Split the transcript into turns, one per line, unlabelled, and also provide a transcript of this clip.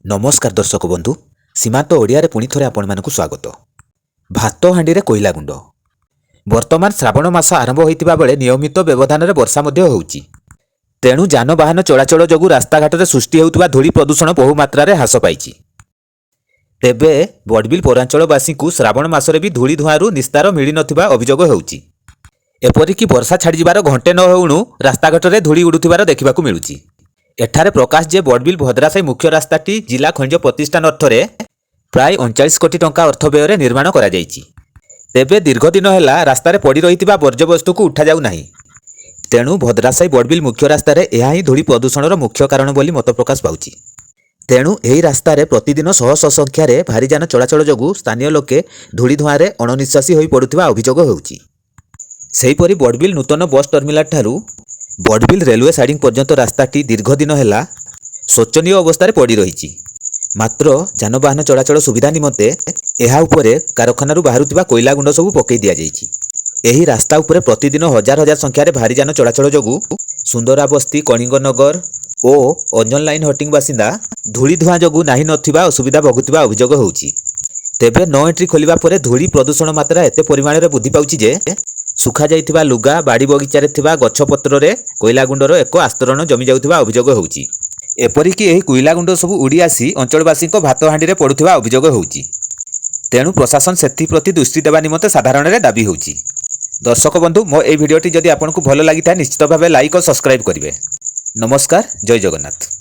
नमस्कार दर्शक बंधु सीमांत ओडिया रे पुणी थोरे आपण मानकु स्वागत। भात हांडी रे कोइला गुंड वर्तमान श्रावण मास आरंभ होइतिबा बेले नियमित व्यवधान रे वर्षा मध्ये होउची। तेणु जानवाहन चलाचल जोगु रास्ताघाट रे सृष्टि हेउतिबा धूली प्रदूषण बहु मात्रा रे ह्रास पाइची। तेबे बड़बिल पौरांचलवासी को श्रावण मासरे भी धूली धुआंरू निस्तार मिली नथिबा अभियोग हेउची। एपरिकी वर्षा छाड़ीजिबार घंटे न होउणु रास्ताघाट रे धूली उडुथिबार देखिबाकू मिलुची। एठारे प्रकाश जे बड़बिल भद्रासाई मुख्य रास्ताटी जिला खनिज प्रतिष्ठान अर्थरे प्राय 39 कोटी टंका अर्थ व्यय निर्माण करा जायछि। तेबे दीर्घ दिन है रास्तार पड़ी रही वर्ज्यवस्तु को उठा जाऊ नहीं। तेणु भद्रासाई बड़बिल मुख्य रास्तार यह ही धूली प्रदूषणर मुख्य कारण बोली मत प्रकाश पाउछि। तेणु यही रास्तार प्रतिदिन शह शह संख्यार भारी जान चलाचल जोगु स्थानीय लोके धूली धुआं अणनिश्वासी होई पड़ुथिबा अभियोग होउछि। सेहीपरि बड़बिल नूतन बस टर्मिनाल ठारू बड़बिल रेलवे साइडिंग पर्यंत रास्ताटी दीर्घ दिन है शोचनीय अवस्था पड़ी रही। मात्र जानवाहन चलाचल सुविधा निमंते एहा उपरे कारखानारू बाहरुथिबा कोइला गुंड सबू पकई दिया जायछि। एही रास्ता उपरे प्रतिदिन हजार हजार संख्यार भारी जान चलाचल जोगु सुंदरा बस्ती कलिंगनगर ओ अंजन लाइन हटिंग बासिंदा धूली धुआं जोगु नाही नथिबा असुविधा भोगुथिबा अभियोग होउछि। तेबे नो एंट्री खोलिबा परे धूली प्रदूषण मात्रा एते परिमाण रे वृद्धि पाउछि जे सुखा जाइथिबा लुगा बाड़ी बगीचा रे थिबा गछ पत्र रे कोइला गुंडर एक आस्तरण जमी जाउथिबा अभियोग होउछि। एपरिकी एही कोइला गुंड सब उड़ी आसी अंचलवासी भात हांडी रे पड़ुथिबा अभियोग होउछि। तेणु प्रशासन सेथि प्रति दृष्टि देवा निमंते साधारण रे दाबी होउछि। दर्शक बंधु मो ए भिडियोटी जदि आपनकु भल लागिथा निश्चित भावे लाइक और सब्सक्राइब करिवे। नमस्कार, जय जगन्नाथ।